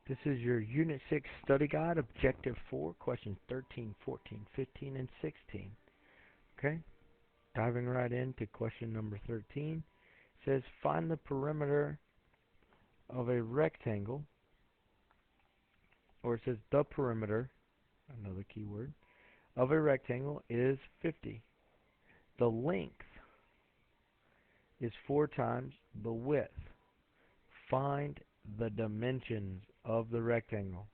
This is your Unit 6 Study Guide, Objective 4, questions 13, 14, 15, and 16. Okay, diving right into question number 13. It says, find the perimeter of a rectangle, or it says the perimeter, another keyword, of a rectangle is 50. The length is 4 times the width. Find the dimensions of the rectangle.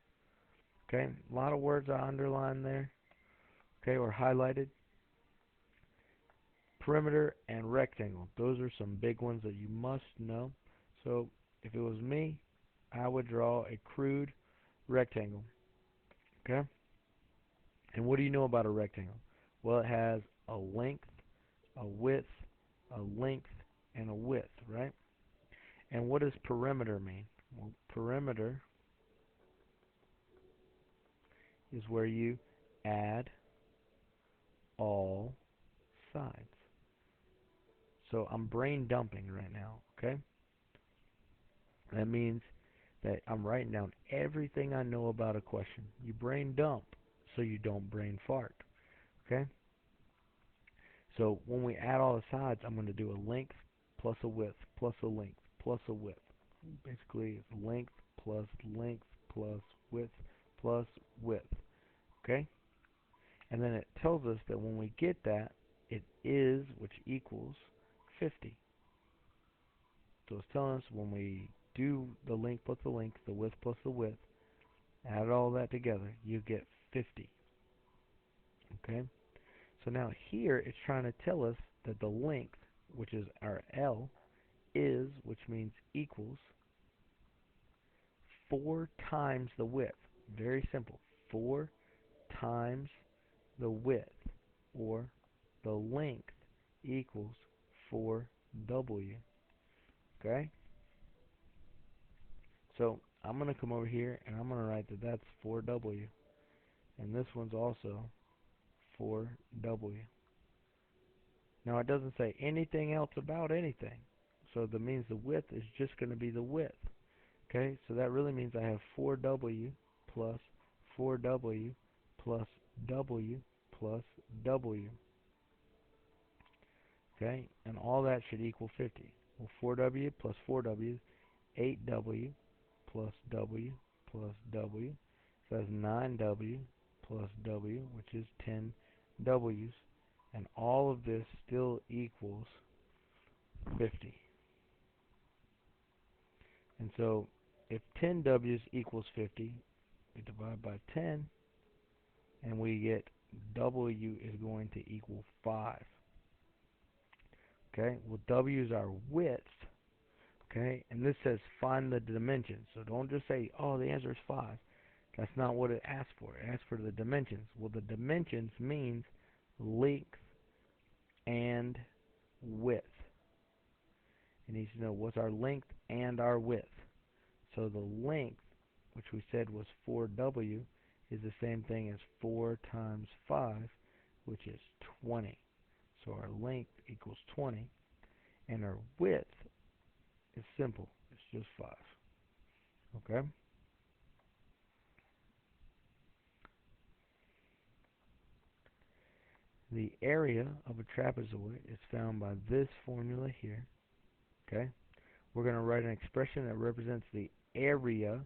Okay, a lot of words I underlined there, okay, or highlighted. Perimeter and rectangle. Those are some big ones that you must know. So if it was me, I would draw a crude rectangle. Okay? And what do you know about a rectangle? Well, it has a length, a width, a length, and a width, right? And what does perimeter mean? Well, perimeter is where you add all sides. So I'm brain dumping right now, okay? That means that I'm writing down everything I know about a question. You brain dump so you don't brain fart, okay? So when we add all the sides, I'm going to do a length plus a width plus a length plus a width. Basically, it's length plus width plus width, okay? And then it tells us that when we get that, it is, which equals 50. So it's telling us when we do the length plus the length, the width plus the width, add all that together, you get 50. Okay? So now here it's trying to tell us that the length, which is our L, is, which means equals, 4 times the width. Very simple. 4 times the width, or the length, equals 4W. Okay? So I'm going to come over here and I'm going to write that that's 4W. And this one's also 4W. Now it doesn't say anything else about anything. So that means the width is just going to be the width. Okay, so that really means I have 4W plus 4W plus W plus W. Okay, and all that should equal 50. Well, 4W plus 4W is 8W plus W plus W. So that's 9W plus W, which is 10 W's. And all of this still equals 50. And so if 10 W's equals 50, we divide by 10, and we get W is going to equal 5. Okay, well, W is our width. Okay, and this says find the dimensions. So don't just say, oh, the answer is 5. That's not what it asks for. It asks for the dimensions. Well, the dimensions means length and width. It needs to know what's our length and our width. So the length, which we said was 4W, is the same thing as 4 times 5, which is 20. So our length equals 20, and our width is simple. It's just 5. Okay? The area of a trapezoid is found by this formula here. Okay? We're going to write an expression that represents the area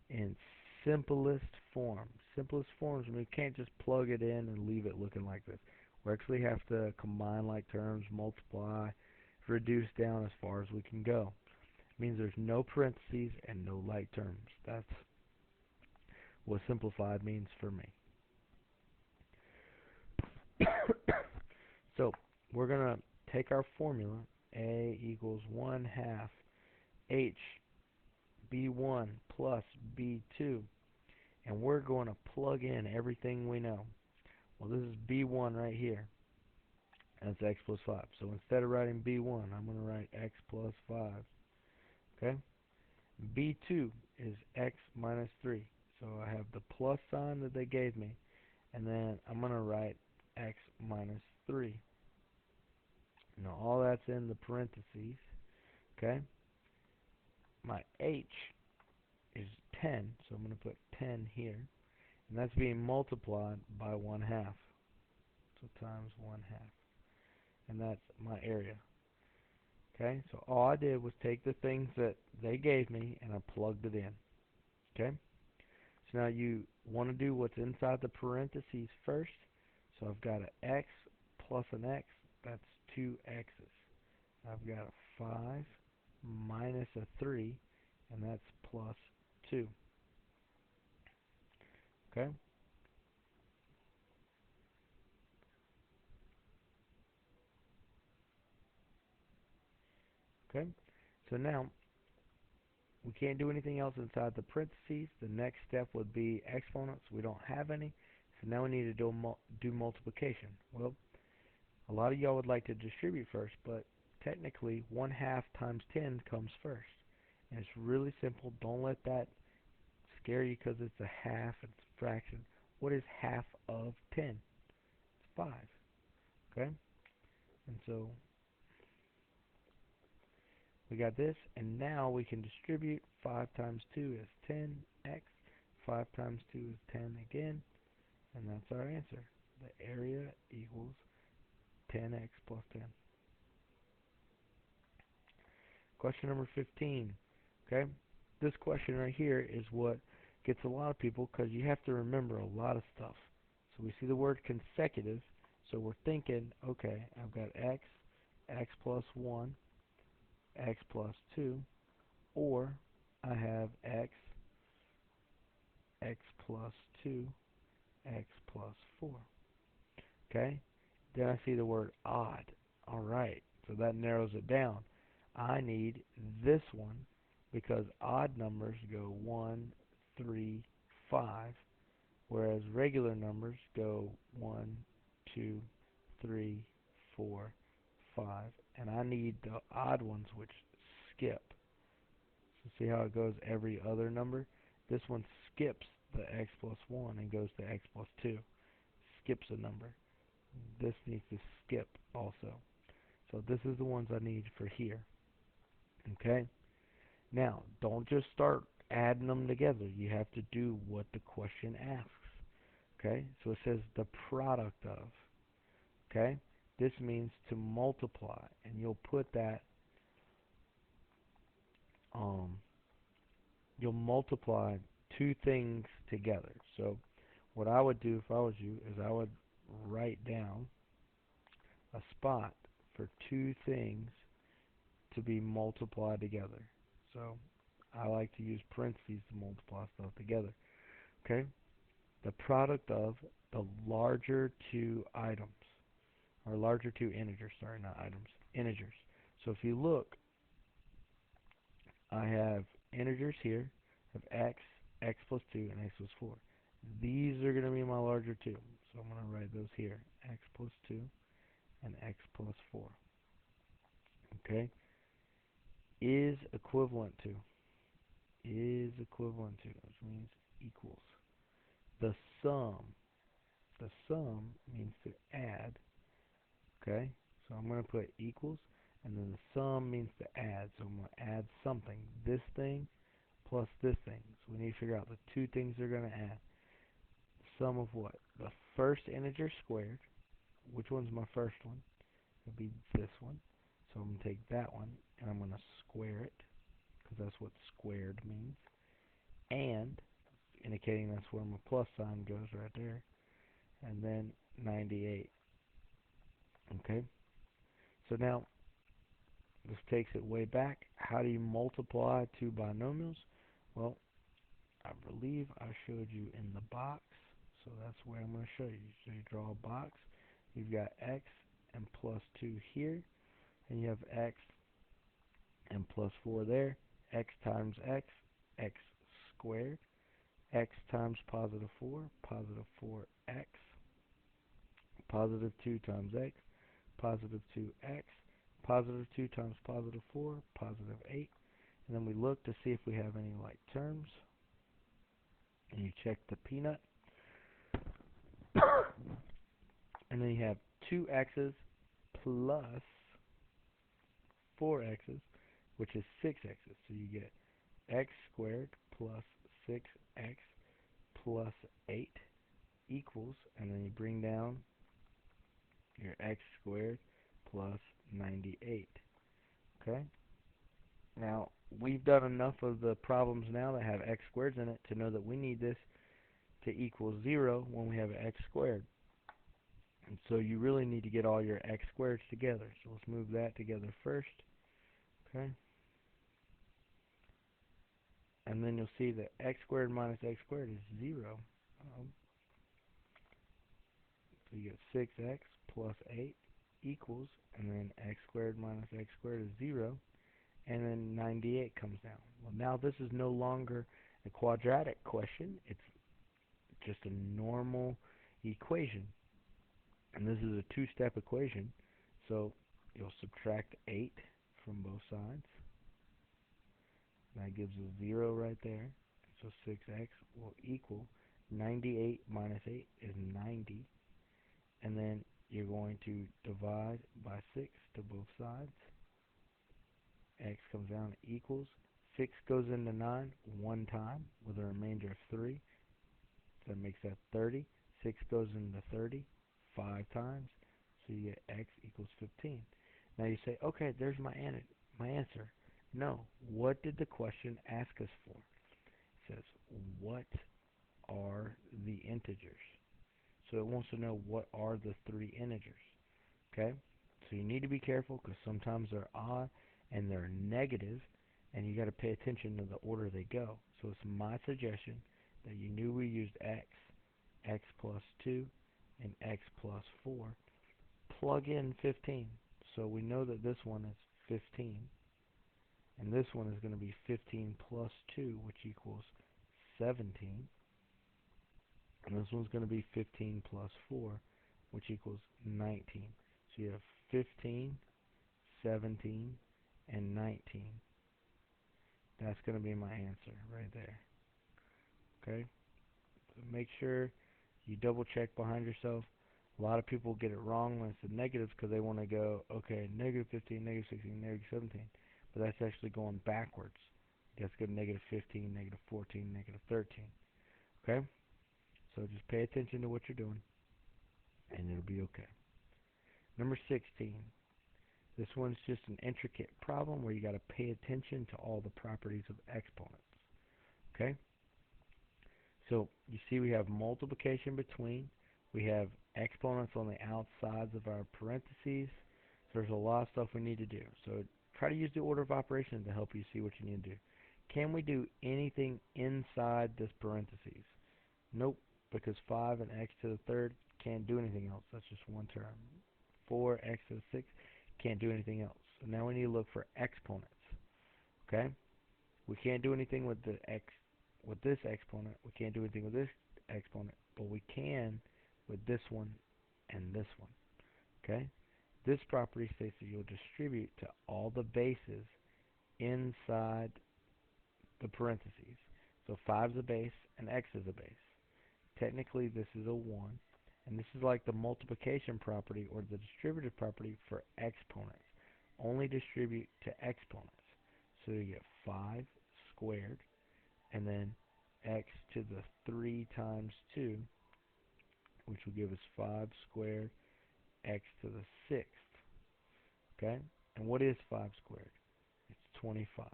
in simplest form. Simplest forms, we can't just plug it in and leave it looking like this. We actually have to combine like terms, multiply, reduce down as far as we can go. It means there's no parentheses and no like terms. That's what simplified means for me. So we're going to take our formula, A equals 1/2 H B1 plus B2, and we're going to plug in everything we know. Well, this is B1 right here. That's x plus 5. So instead of writing B1, I'm going to write x plus 5. Okay? B2 is x minus 3. So I have the plus sign that they gave me, and then I'm going to write x minus 3. Now all that's in the parentheses. Okay? My h is 10, so I'm going to put 10 here, and that's being multiplied by 1/2. So times 1/2, and that's my area. Okay, so all I did was take the things that they gave me and I plugged it in. Okay, so now you want to do what's inside the parentheses first. So I've got an x plus an x, that's 2x's. I've got a 5 minus a 3, and that's plus 2. Okay? Okay? So now, we can't do anything else inside the parentheses. The next step would be exponents. We don't have any. So now we need to do multiplication. Well, a lot of y'all would like to distribute first, but technically 1/2 times 10 comes first. And it's really simple. Don't let that scare you because it's a half, it's a fraction. What is half of 10? It's 5. Okay? And so we got this, and now we can distribute. 5 times 2 is 10x. 5 times 2 is 10 again, and that's our answer. The area equals 10x plus 10. Question number 15. Okay? This question right here is what gets a lot of people because you have to remember a lot of stuff. So we see the word consecutive, so we're thinking, okay, I've got x plus 1, x plus 2, or I have x plus 2, x plus 4. Okay? Then I see the word odd. Alright, so that narrows it down. I need this one because odd numbers go 1, 3, 5, whereas regular numbers go 1, 2, 3, 4, 5. And I need the odd ones which skip. So see how it goes every other number? This one skips the x plus 1 and goes to x plus 2. Skips a number. This needs to skip also. So this is the ones I need for here. Okay? Now, don't just start adding them together. You have to do what the question asks. Okay? So it says the product of. Okay? This means to multiply. And you'll put that, you'll multiply two things together. So what I would do if I was you is I would write down a spot for two things to be multiplied together. So I like to use parentheses to multiply stuff together. Okay? The product of the larger two items, or larger two integers, sorry, not items, integers. So if you look, I have integers here of x plus 2, and x plus 4. These are going to be my larger two. So I'm going to write those here, x plus 2 and x plus 4. Okay? Is equivalent to. Is equivalent to, which means equals. The sum. The sum means to add. Okay? So I'm going to put equals, and then the sum means to add. So I'm going to add something. This thing plus this thing. So we need to figure out the two things they're going to add. The sum of what? The first integer squared. Which one's my first one? It'll be this one. So I'm going to take that one, and I'm going to square it, because that's what squared means. And, indicating that's where my plus sign goes right there. And then 98. Okay? So now, this takes it way back. How do you multiply two binomials? Well, I believe I showed you in the box. So that's where I'm going to show you. So you draw a box. You've got x and plus 2 here. And you have x and plus 4 there. X times x, x squared. X times positive 4, positive 4x. Positive 2 times x, positive 2x. Positive 2 times positive 4, positive 8. And then we look to see if we have any like terms. And you check the peanut. And then you have 2x's plus 4x's, which is 6x's. So you get x squared plus 6x squared plus 98. Okay? Now, we've done enough of the problems now that have x squareds in it to know that we need this to equal 0 when we have x squared. And so you really need to get all your x squareds together. So let's move that together first. Okay? And then you'll see that x squared minus x squared is 0. So you get 6x plus 8 equals, and then x squared minus x squared is 0, and then 98 comes down. Well, now this is no longer a quadratic question. It's just a normal equation. And this is a two-step equation. So you'll subtract 8 from both sides. That gives us 0 right there. So 6x will equal 98 minus 8 is 90. And then you're going to divide by 6 to both sides. X comes down equals 6 goes into 9 one time with a remainder of 3. So that makes that 30. 6 goes into 30 5 times. So you get x equals 15. Now you say, okay, there's my answer. No. What did the question ask us for? It says, what are the integers? So it wants to know what are the three integers. Okay? So you need to be careful because sometimes they're odd and they're negative, and you got to pay attention to the order they go. So it's my suggestion that you knew we used x plus 2, and x plus 4. Plug in 15. So we know that this one is 15, and this one is going to be 15 plus 2, which equals 17. And this one's going to be 15 plus 4, which equals 19. So you have 15, 17, and 19. That's going to be my answer right there. Okay? So make sure you double check behind yourself. A lot of people get it wrong when it's the negatives because they want to go, okay, negative 15, negative 16, negative 17. But that's actually going backwards. You have to go negative 15, negative 14, negative 13. Okay? So just pay attention to what you're doing, and it'll be okay. Number 16. This one's just an intricate problem where you got to pay attention to all the properties of exponents. Okay? So you see we have multiplication between. We have exponents on the outsides of our parentheses. So there's a lot of stuff we need to do. So try to use the order of operations to help you see what you need to do. Can we do anything inside this parentheses? Nope, because 5 and x to the third can't do anything else. That's just one term. 4x to the sixth can't do anything else. So now we need to look for exponents. Okay? We can't do anything with the with this exponent. We can't do anything with this exponent, but we can with this one and this one. Okay? This property states that you'll distribute to all the bases inside the parentheses. So 5 is a base and x is a base. Technically this is a 1, and this is like the multiplication property or the distributive property for exponents. Only distribute to exponents. So you get 5 squared, and then x to the 3 times 2, which will give us 5 squared x to the 6th. Okay? And what is 5 squared? It's 25.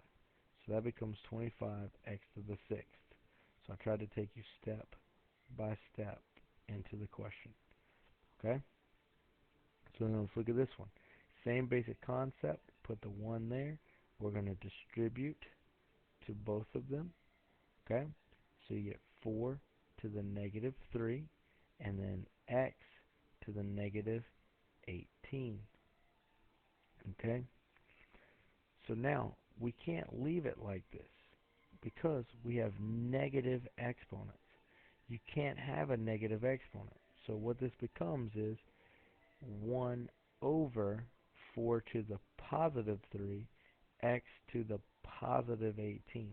So that becomes 25x to the 6th. So I tried to take you step by step into the question. Okay? So then let's look at this one. Same basic concept. Put the 1 there. We're going to distribute to both of them. Okay? So you get 4 to the negative 3, and then x to the negative 18. Okay? So now, we can't leave it like this because we have negative exponents. You can't have a negative exponent. So what this becomes is 1 over 4 to the positive 3, x to the positive 18.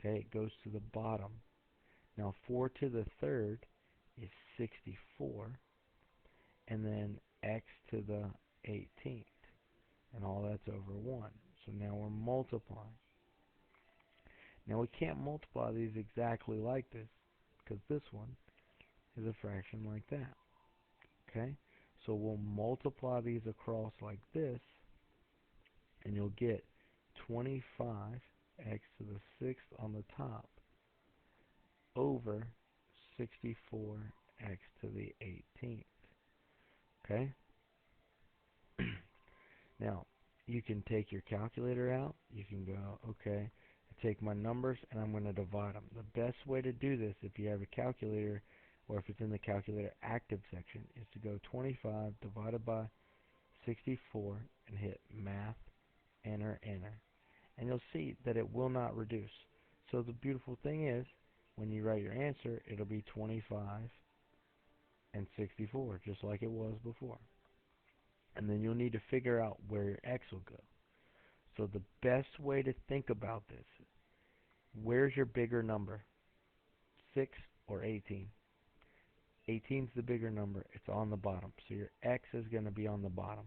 Okay, it goes to the bottom. Now 4 to the third is 64, and then x to the 18th, and all that's over 1. So now we're multiplying. Now we can't multiply these exactly like this, because this one is a fraction like that. Okay? So we'll multiply these across like this, and you'll get 25x to the 6th on the top over 64x to the 18th. Okay? Now, you can take your calculator out. You can go, okay, take my numbers and I'm going to divide them. The best way to do this, if you have a calculator or if it's in the calculator active section, is to go 25 divided by 64 and hit math, enter, enter. And you'll see that it will not reduce. So the beautiful thing is, when you write your answer, it'll be 25 and 64, just like it was before. And then you'll need to figure out where your x will go. So the best way to think about this, where's your bigger number? 6 or 18? 18 is the bigger number. It's on the bottom. So your x is going to be on the bottom.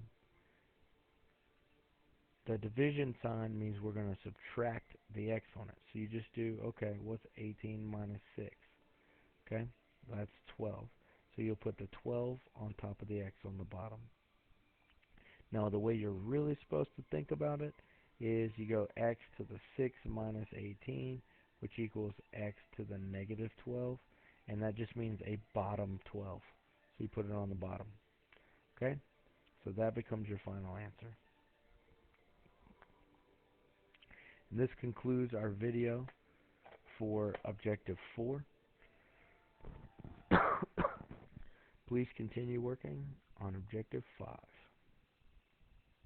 The division sign means we're going to subtract the x on it. So you just do, okay, what's 18 minus 6? Okay, that's 12. So you'll put the 12 on top of the x on the bottom. Now the way you're really supposed to think about it is you go x to the 6 minus 18, which equals x to the negative 12, and that just means a bottom 12. So you put it on the bottom. Okay? So that becomes your final answer. And this concludes our video for Objective 4. Please continue working on Objective 5.